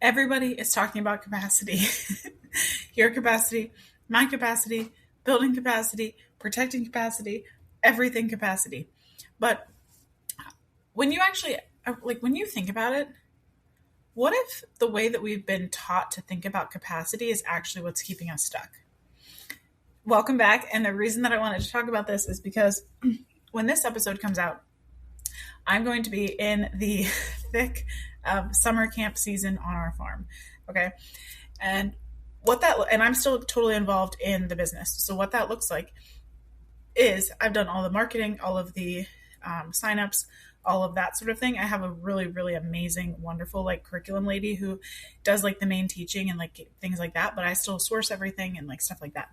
Everybody is talking about capacity. Your capacity, my capacity, building capacity, protecting capacity, everything capacity. But when you actually, when you think about it, what if the way that we've been taught to think about capacity is actually what's keeping us stuck? Welcome back. And the reason that I wanted to talk about this is because when this episode comes out, I'm going to be in the thick of summer camp season on our farm. Okay. And and I'm still totally involved in the business. So what that looks like is I've done all the marketing, all of the signups, all of that sort of thing. I have a really, really amazing, wonderful curriculum lady who does the main teaching and things like that, but I still source everything and stuff like that.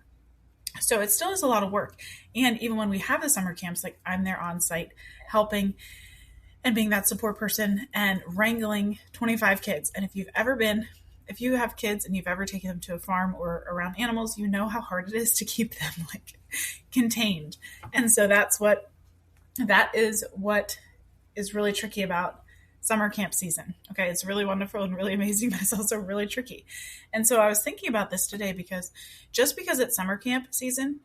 So it still is a lot of work. And even when we have the summer camps, I'm there on site helping and being that support person and wrangling 25 kids. And if you have kids and you've ever taken them to a farm or around animals, you know how hard it is to keep them contained. And so that is what is really tricky about summer camp season. Okay. It's really wonderful and really amazing, but it's also really tricky. And so I was thinking about this today because just because it's summer camp season,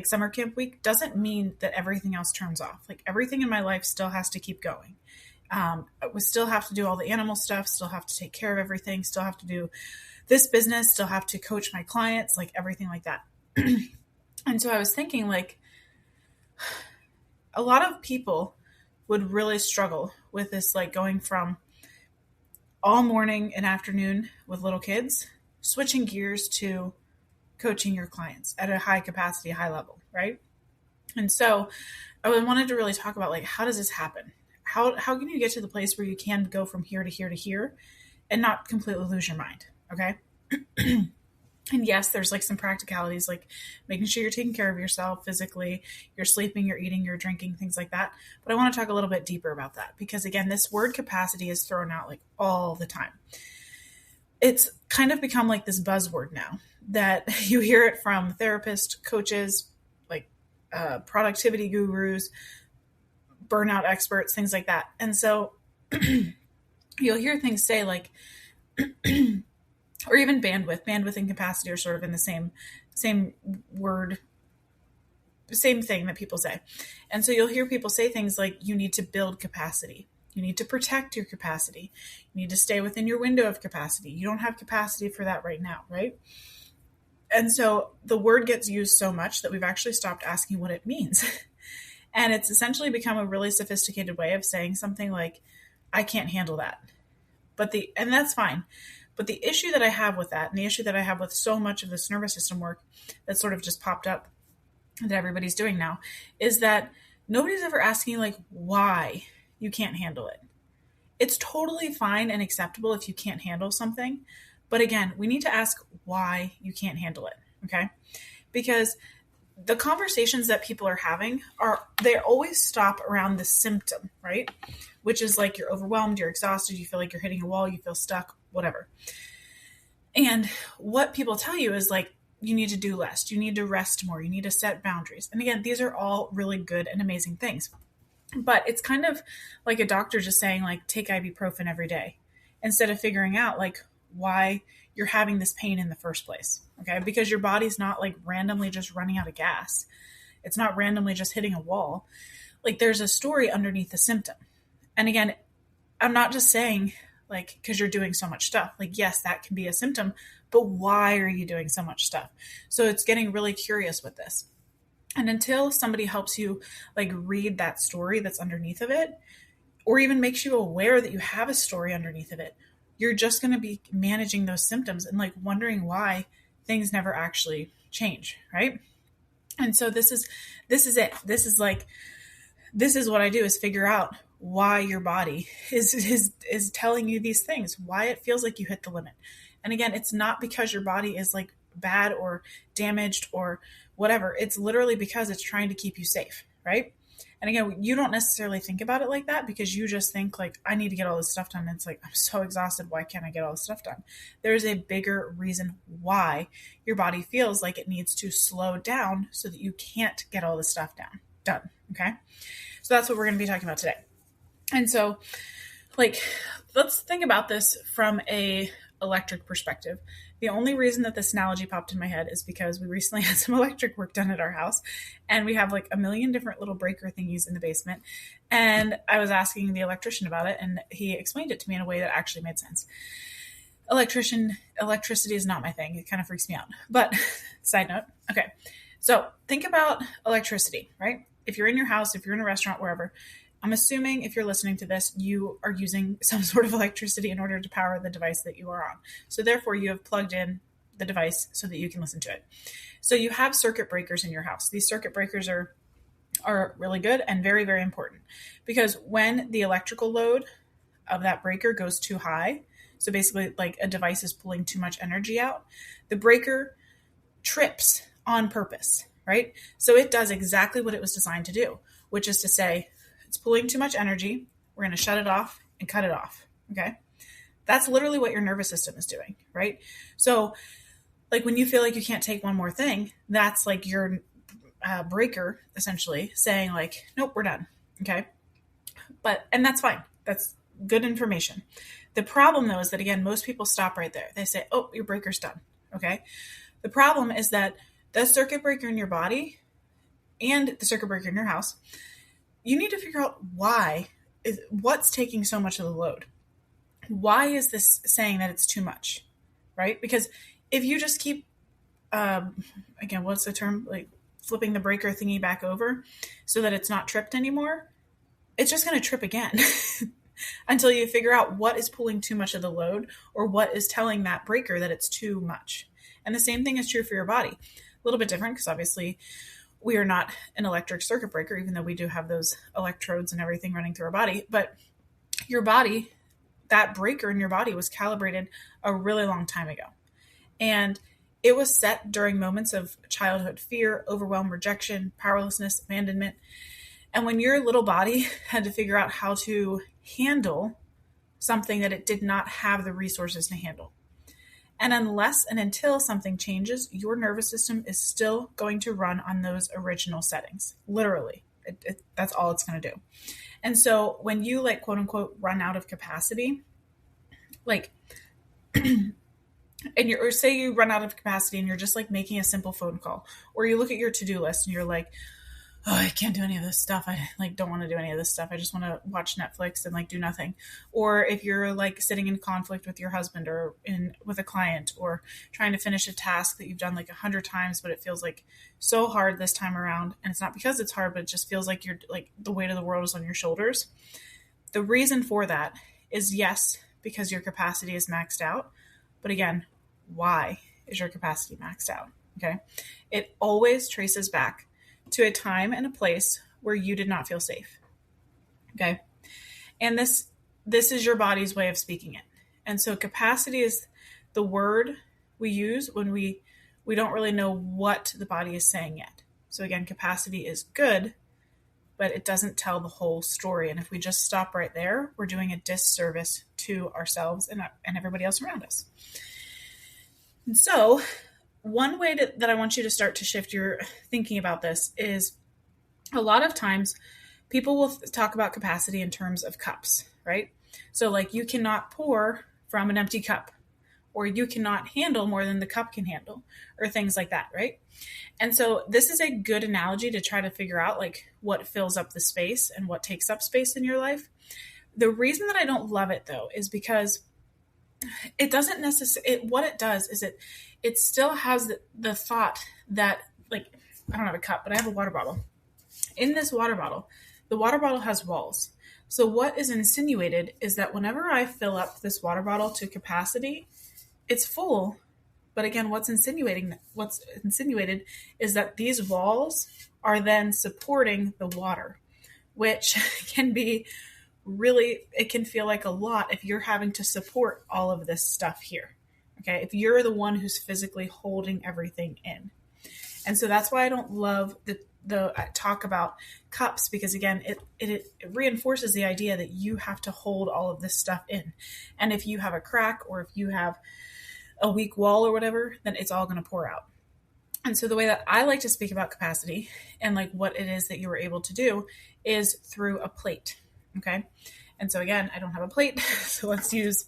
summer camp week, doesn't mean that everything else turns off. Everything in my life still has to keep going. We still have to do all the animal stuff, still have to take care of everything, still have to do this business, still have to coach my clients, everything like that. And so I was thinking a lot of people would really struggle with this, going from all morning and afternoon with little kids, switching gears to coaching your clients at a high capacity, high level, right? And so I wanted to really talk about how does this happen? How can you get to the place where you can go from here to here to here and not completely lose your mind? Okay. And yes, there's some practicalities, making sure you're taking care of yourself physically, you're sleeping, you're eating, you're drinking, things like that. But I want to talk a little bit deeper about that because again, this word capacity is thrown out all the time. It's kind of become this buzzword now that you hear it from therapists, coaches, productivity gurus, burnout experts, things like that. And so you'll hear things say or even bandwidth and capacity are sort of in the same word, same thing that people say. And so you'll hear people say things you need to build capacity. You need to protect your capacity. You need to stay within your window of capacity. You don't have capacity for that right now, right? And so the word gets used so much that we've actually stopped asking what it means. And it's essentially become a really sophisticated way of saying something I can't handle that. And that's fine. But the issue that I have with that, and the issue that I have with so much of this nervous system work that sort of just popped up that everybody's doing now, is that nobody's ever asking why you can't handle it. It's totally fine and acceptable if you can't handle something. But again, we need to ask why you can't handle it. Okay. Because the conversations that people are having they always stop around the symptom, right? Which is you're overwhelmed, you're exhausted, you feel you're hitting a wall, you feel stuck, whatever. And what people tell you is you need to do less, you need to rest more, you need to set boundaries. And again, these are all really good and amazing things. But it's kind of like a doctor just saying take ibuprofen every day instead of figuring out why you're having this pain in the first place. Okay. Because your body's not randomly just running out of gas. It's not randomly just hitting a wall. There's a story underneath the symptom. And again, I'm not just saying because you're doing so much stuff. Yes, that can be a symptom, but why are you doing so much stuff? So it's getting really curious with this. And until somebody helps you read that story that's underneath of it, or even makes you aware that you have a story underneath of it, you're just going to be managing those symptoms and wondering why things never actually change. Right. And so this is it. This is what I do, is figure out why your body is telling you these things, why it feels like you hit the limit. And again, it's not because your body is bad or damaged or whatever. It's literally because it's trying to keep you safe. Right. And again, you don't necessarily think about it like that because you just think I need to get all this stuff done. And it's I'm so exhausted. Why can't I get all this stuff done? There's a bigger reason why your body feels like it needs to slow down so that you can't get all this stuff done. Okay. So that's what we're going to be talking about today. And so let's think about this from a electric perspective. The only reason that this analogy popped in my head is because we recently had some electric work done at our house, and we have like a million different little breaker thingies in the basement. And I was asking the electrician about it, and he explained it to me in a way that actually made sense. Electricity is not my thing. It kind of freaks me out. But side note, okay. So think about electricity, right? If you're in your house, if you're in a restaurant, wherever, I'm assuming if you're listening to this, you are using some sort of electricity in order to power the device that you are on. So therefore, you have plugged in the device so that you can listen to it. So you have circuit breakers in your house. These circuit breakers are really good and very, very important, because when the electrical load of that breaker goes too high, so basically like a device is pulling too much energy out, the breaker trips on purpose, right? So it does exactly what it was designed to do, which is to say, it's pulling too much energy. We're going to shut it off and cut it off. Okay. That's literally what your nervous system is doing, right? So like when you feel like you can't take one more thing, that's like your breaker essentially saying like, nope, we're done. Okay. And that's fine. That's good information. The problem though is that, again, most people stop right there. They say, oh, your breaker's done. Okay. The problem is that the circuit breaker in your body and the circuit breaker in your house, you need to figure out what's taking so much of the load. Why is this saying that it's too much, right? Because if you just keep, again, what's the term? Like flipping the breaker thingy back over so that it's not tripped anymore, it's just going to trip again until you figure out what is pulling too much of the load or what is telling that breaker that it's too much. And the same thing is true for your body. A little bit different because obviously we are not an electric circuit breaker, even though we do have those electrodes and everything running through our body. But your body, that breaker in your body was calibrated a really long time ago. And it was set during moments of childhood fear, overwhelm, rejection, powerlessness, abandonment. And when your little body had to figure out how to handle something that it did not have the resources to handle. And unless and until something changes, your nervous system is still going to run on those original settings. Literally. That's all it's going to do. And so when you like, quote unquote, run out of capacity, like, or say you run out of capacity and you're just like making a simple phone call, or you look at your to-do list and you're like, oh, I can't do any of this stuff. I like don't want to do any of this stuff. I just want to watch Netflix and like do nothing. Or if you're like sitting in conflict with your husband or with a client or trying to finish a task that you've done like 100 times, but it feels like so hard this time around. And it's not because it's hard, but it just feels like you're like the weight of the world is on your shoulders. The reason for that is yes, because your capacity is maxed out. But again, why is your capacity maxed out? Okay. It always traces back to a time and a place where you did not feel safe. Okay. And this is your body's way of speaking it. And so capacity is the word we use when we don't really know what the body is saying yet. So again, capacity is good, but it doesn't tell the whole story. And if we just stop right there, we're doing a disservice to ourselves and everybody else around us. And so one way that I want you to start to shift your thinking about this is a lot of times people will talk about capacity in terms of cups, right? So like you cannot pour from an empty cup, or you cannot handle more than the cup can handle, or things like that, right? And so this is a good analogy to try to figure out like what fills up the space and what takes up space in your life. The reason that I don't love it though is because it doesn't necessarily, what it does is it still has the thought that like, I don't have a cup, but I have a water bottle. In this water bottle, the water bottle has walls. So what is insinuated is that whenever I fill up this water bottle to capacity, it's full. But again, what's insinuated is that these walls are then supporting the water, which can be really, it can feel like a lot if you're having to support all of this stuff here. Okay. If you're the one who's physically holding everything in. And so that's why I don't love the talk about cups, because again, it reinforces the idea that you have to hold all of this stuff in. And if you have a crack or if you have a weak wall or whatever, then it's all going to pour out. And so the way that I like to speak about capacity and like what it is that you were able to do is through a plate. Okay. And so again, I don't have a plate. So let's use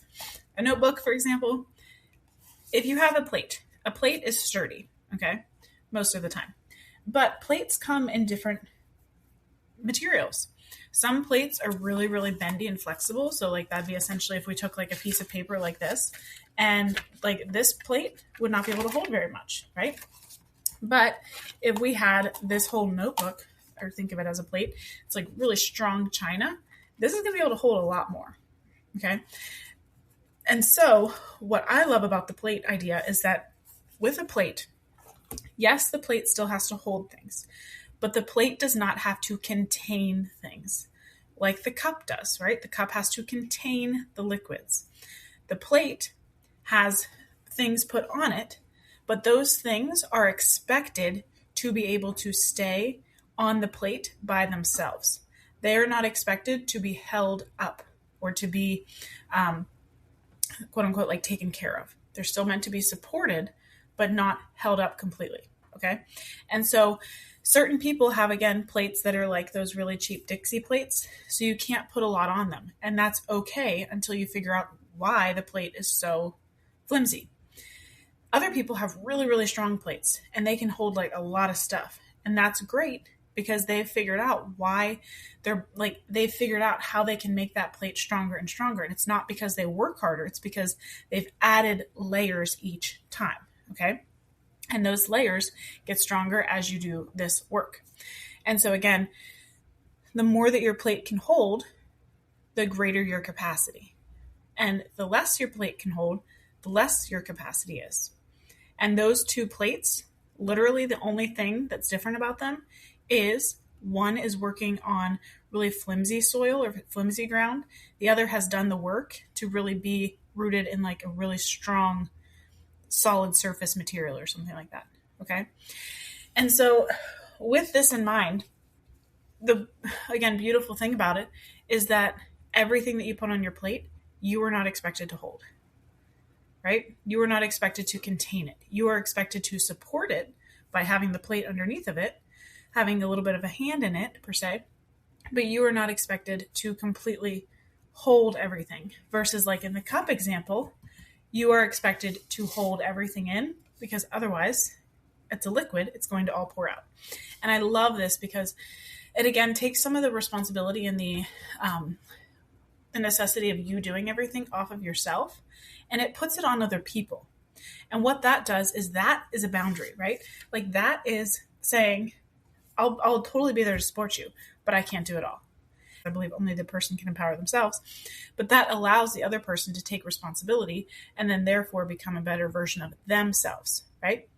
a notebook, for example. if you have a plate is sturdy, okay, most of the time. But plates come in different materials. Some plates are really, really bendy and flexible. So like that'd be essentially if we took like a piece of paper like this, and like this plate would not be able to hold very much, right? But if we had this whole notebook, or think of it as a plate, it's like really strong china, this is going to be able to hold a lot more, okay? And so what I love about the plate idea is that with a plate, yes, the plate still has to hold things, but the plate does not have to contain things like the cup does, right? The cup has to contain the liquids. The plate has things put on it, but those things are expected to be able to stay on the plate by themselves. They are not expected to be held up or to be, quote unquote, like taken care of. They're still meant to be supported, but not held up completely. Okay. And so certain people have, again, plates that are like those really cheap Dixie plates. So you can't put a lot on them. And that's okay until you figure out why the plate is so flimsy. Other people have really, really strong plates and they can hold like a lot of stuff. And that's great because they've figured out why they've figured out how they can make that plate stronger and stronger. And it's not because they work harder. It's because they've added layers each time. Okay. And those layers get stronger as you do this work. And so again, the more that your plate can hold, the greater your capacity. And the less your plate can hold, the less your capacity is. And those two plates, literally the only thing that's different about them is one is working on really flimsy soil or flimsy ground. The other has done the work to really be rooted in like a really strong, solid surface material or something like that. Okay. And so with this in mind, the, again, beautiful thing about it is that everything that you put on your plate, you are not expected to hold, right? You are not expected to contain it. You are expected to support it by having the plate underneath of it, having a little bit of a hand in it per se, but you are not expected to completely hold everything versus like in the cup example, you are expected to hold everything in because otherwise it's a liquid, it's going to all pour out. And I love this because it again takes some of the responsibility and the necessity of you doing everything off of yourself, and it puts it on other people. And what that does is that is a boundary, right? Like that is saying, I'll totally be there to support you, but I can't do it all. I believe only the person can empower themselves, but that allows the other person to take responsibility and then therefore become a better version of themselves, right?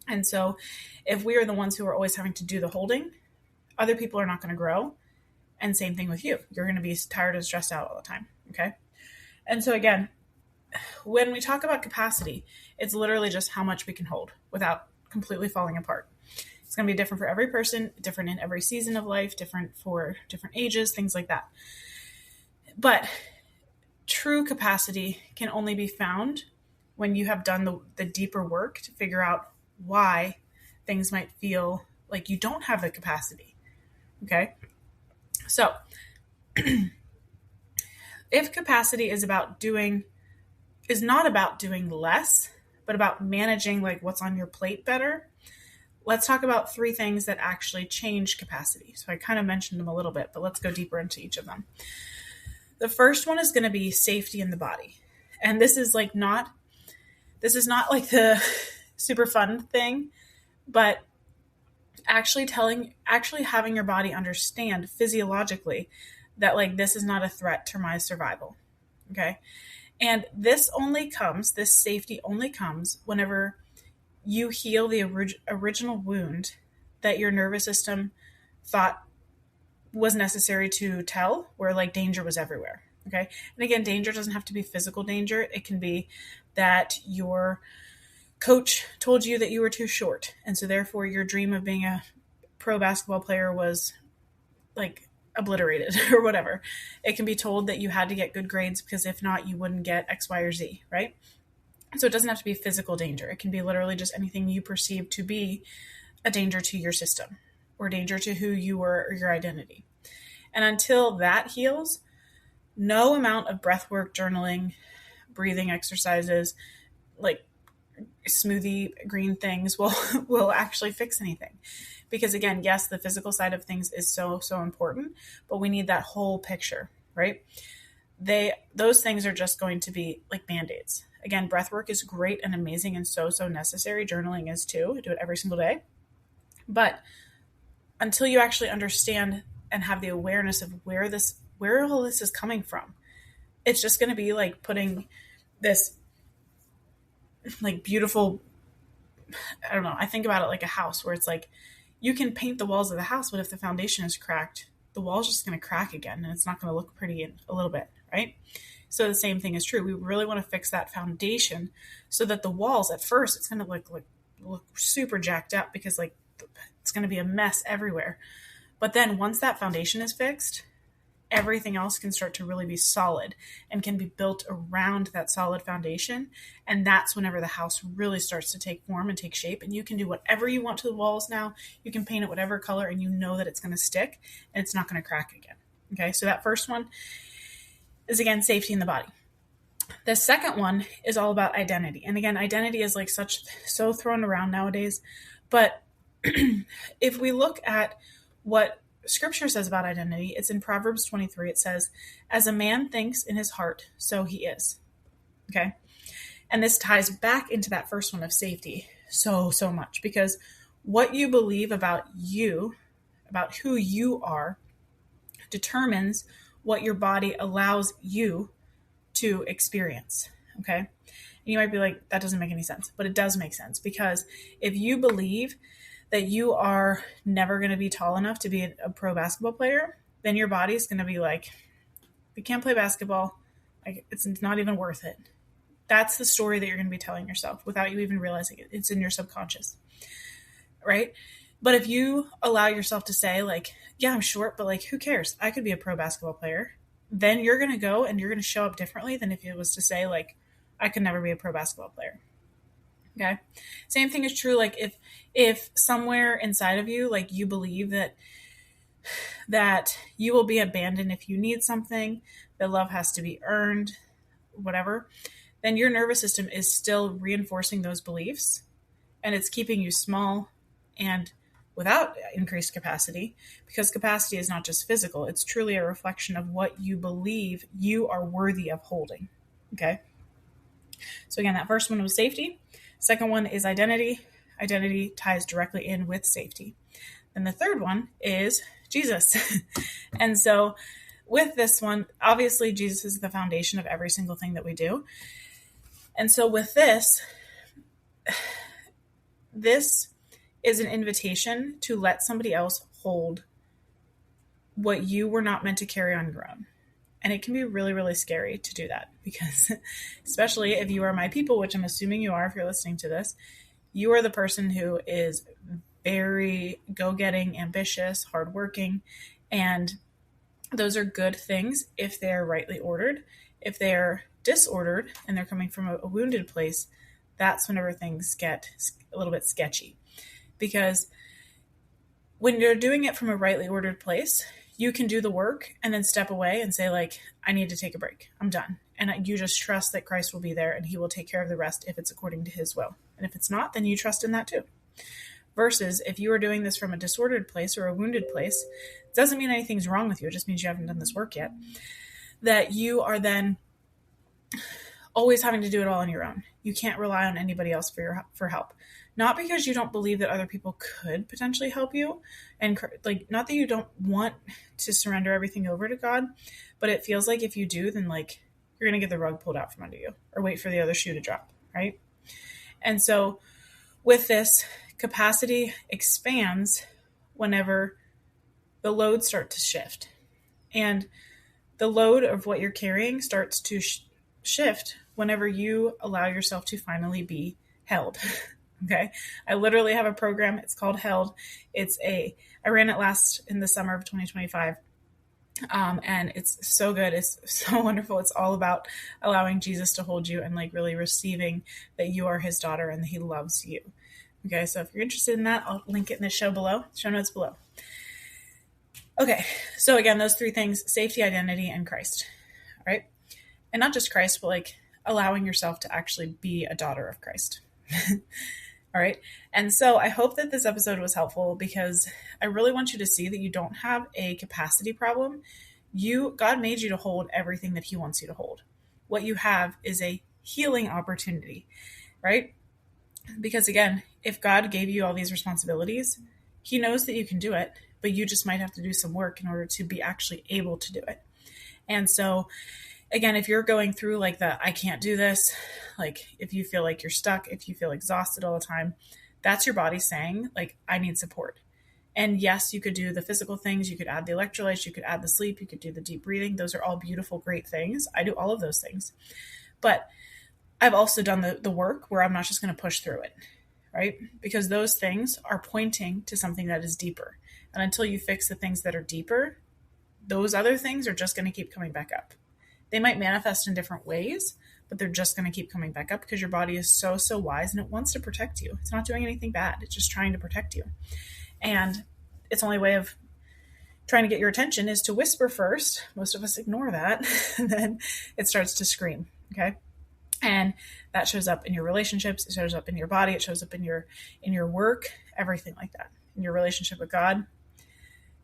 And so if we are the ones who are always having to do the holding, other people are not going to grow. And same thing with you. You're going to be tired and stressed out all the time, okay? And so again, when we talk about capacity, it's literally just how much we can hold without completely falling apart. It's going to be different for every person, different in every season of life, different for different ages, things like that. But true capacity can only be found when you have done the deeper work to figure out why things might feel like you don't have the capacity. Okay? So, if capacity is not about doing less, but about managing like what's on your plate better, let's talk about 3 things that actually change capacity. So I kind of mentioned them a little bit, but let's go deeper into each of them. The first one is going to be safety in the body. And this is not like the super fun thing, but actually having your body understand physiologically that like this is not a threat to my survival. Okay. And this safety only comes whenever you heal the original wound that your nervous system thought was necessary to tell, where like danger was everywhere. Okay. And again, danger doesn't have to be physical danger. It can be that your coach told you that you were too short. And so therefore your dream of being a pro basketball player was like obliterated or whatever. It can be told that you had to get good grades because if not, you wouldn't get X, Y, or Z, right? So it doesn't have to be physical danger. It can be literally just anything you perceive to be a danger to your system or danger to who you were or your identity. And until that heals, no amount of breath work, journaling, breathing exercises, like smoothie green things will actually fix anything. Because again, yes, the physical side of things is so, so important, but we need that whole picture, right? Those things are just going to be like band-aids. Again, breath work is great and amazing and so, so necessary. Journaling is too. I do it every single day. But until you actually understand and have the awareness of where all this is coming from, it's just going to be like putting this like beautiful, I don't know, I think about it like a house where it's like you can paint the walls of the house, but if the foundation is cracked, the wall's just going to crack again and it's not going to look pretty in a little bit, right? So the same thing is true. We really want to fix that foundation so that the walls at first, it's going to look super jacked up because like it's going to be a mess everywhere. But then once that foundation is fixed, everything else can start to really be solid and can be built around that solid foundation. And that's whenever the house really starts to take form and take shape. And you can do whatever you want to the walls now. You can paint it whatever color and you know that it's going to stick and it's not going to crack again. Okay, so that first one is, again, safety in the body. The second one is all about identity. And again, identity is like so thrown around nowadays. But if we look at what Scripture says about identity, it's in Proverbs 23. It says, as a man thinks in his heart, so he is. Okay. And this ties back into that first one of safety so much, because what you believe about you, about who you are, determines what your body allows you to experience. Okay. And you might be like, that doesn't make any sense, but it does make sense, because if you believe that you are never going to be tall enough to be a pro basketball player, then your body's going to be like, you can't play basketball. Like, it's not even worth it. That's the story that you're going to be telling yourself without you even realizing it. It's in your subconscious, right? But if you allow yourself to say like, yeah, I'm short, but like, who cares? I could be a pro basketball player. Then you're going to go and you're going to show up differently than if it was to say like, I could never be a pro basketball player. Okay. Same thing is true. Like if somewhere inside of you, like you believe that you will be abandoned if you need something, that love has to be earned, whatever, then your nervous system is still reinforcing those beliefs and it's keeping you small and without increased capacity, because capacity is not just physical. It's truly a reflection of what you believe you are worthy of holding. Okay. So again, that first one was safety. Second one is identity. Identity ties directly in with safety. And the third one is Jesus. And so with this one, obviously Jesus is the foundation of every single thing that we do. And so with this is an invitation to let somebody else hold what you were not meant to carry on your own. And it can be really, really scary to do that, because especially if you are my people, which I'm assuming you are if you're listening to this, you are the person who is very go-getting, ambitious, hardworking, and those are good things if they're rightly ordered. If they're disordered and they're coming from a wounded place, that's whenever things get a little bit sketchy. Because when you're doing it from a rightly ordered place, you can do the work and then step away and say like, I need to take a break. I'm done. And you just trust that Christ will be there and he will take care of the rest if it's according to his will. And if it's not, then you trust in that too. Versus if you are doing this from a disordered place or a wounded place, it doesn't mean anything's wrong with you. It just means you haven't done this work yet. That you are then always having to do it all on your own. You can't rely on anybody else for help. Not because you don't believe that other people could potentially help you, and like not that you don't want to surrender everything over to God, but it feels like if you do, then like you're going to get the rug pulled out from under you or wait for the other shoe to drop, right? And so with this, capacity expands whenever the loads start to shift. And the load of what you're carrying starts to shift whenever you allow yourself to finally be held. Okay. I literally have a program. It's called Held. I ran it in the summer of 2025. And it's so good. It's so wonderful. It's all about allowing Jesus to hold you and like really receiving that you are his daughter and that he loves you. Okay. So if you're interested in that, I'll link it in the show notes below. Okay. So again, those three things: safety, identity, and Christ. All right. And not just Christ, but like allowing yourself to actually be a daughter of Christ. All right. And so I hope that this episode was helpful because I really want you to see that you don't have a capacity problem. God made you to hold everything that he wants you to hold. What you have is a healing opportunity, right? Because again, if God gave you all these responsibilities, he knows that you can do it, but you just might have to do some work in order to be actually able to do it. And so again, if you're going through like I can't do this, like if you feel like you're stuck, if you feel exhausted all the time, that's your body saying like, I need support. And yes, you could do the physical things. You could add the electrolytes, you could add the sleep, you could do the deep breathing. Those are all beautiful, great things. I do all of those things. But I've also done the work where I'm not just going to push through it, right? Because those things are pointing to something that is deeper. And until you fix the things that are deeper, those other things are just going to keep coming back up. They might manifest in different ways, but they're just going to keep coming back up because your body is so, so wise and it wants to protect you. It's not doing anything bad. It's just trying to protect you. And its only way of trying to get your attention is to whisper first. Most of us ignore that. And then it starts to scream. Okay. And that shows up in your relationships. It shows up in your body. It shows up in your work, everything like that, in your relationship with God.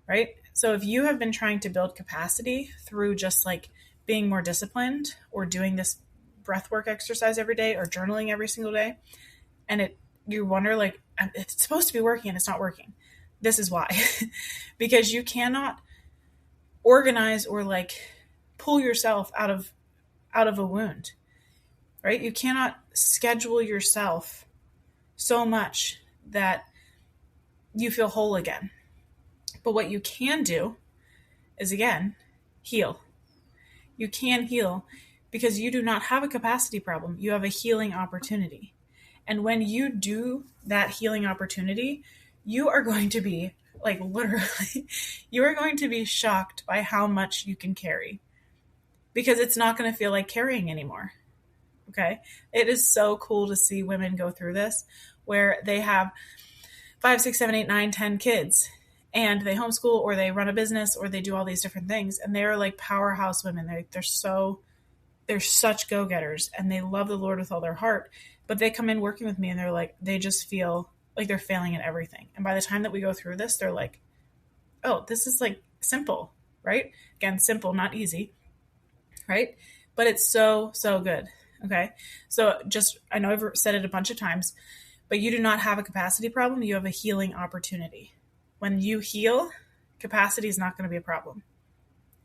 Right. So if you have been trying to build capacity through just like being more disciplined or doing this breath work exercise every day or journaling every single day, and you wonder like, it's supposed to be working and it's not working. This is why. Because you cannot organize or like pull yourself out of a wound, right? You cannot schedule yourself so much that you feel whole again. But what you can do is, again, heal. You can heal because you do not have a capacity problem. You have a healing opportunity. And when you do that healing opportunity, you are going to be like literally, you are going to be shocked by how much you can carry because it's not going to feel like carrying anymore. Okay. It is so cool to see women go through this where they have 5, 6, 7, 8, 9, 10 kids and they homeschool or they run a business or they do all these different things. And they're like powerhouse women. They're such go-getters and they love the Lord with all their heart, but they come in working with me and they're like, they just feel like they're failing in everything. And by the time that we go through this, they're like, oh, this is like simple, right? Again, simple, not easy, right? But it's so, so good. Okay. So I know I've said it a bunch of times, but you do not have a capacity problem. You have a healing opportunity. When you heal, capacity is not going to be a problem.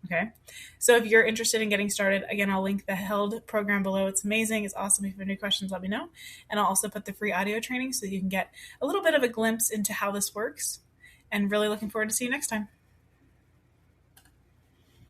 Okay. So if you're interested in getting started, again, I'll link the HELD program below. It's amazing. It's awesome. If you have any questions, let me know. And I'll also put the free audio training so that you can get a little bit of a glimpse into how this works. And really looking forward to see you next time.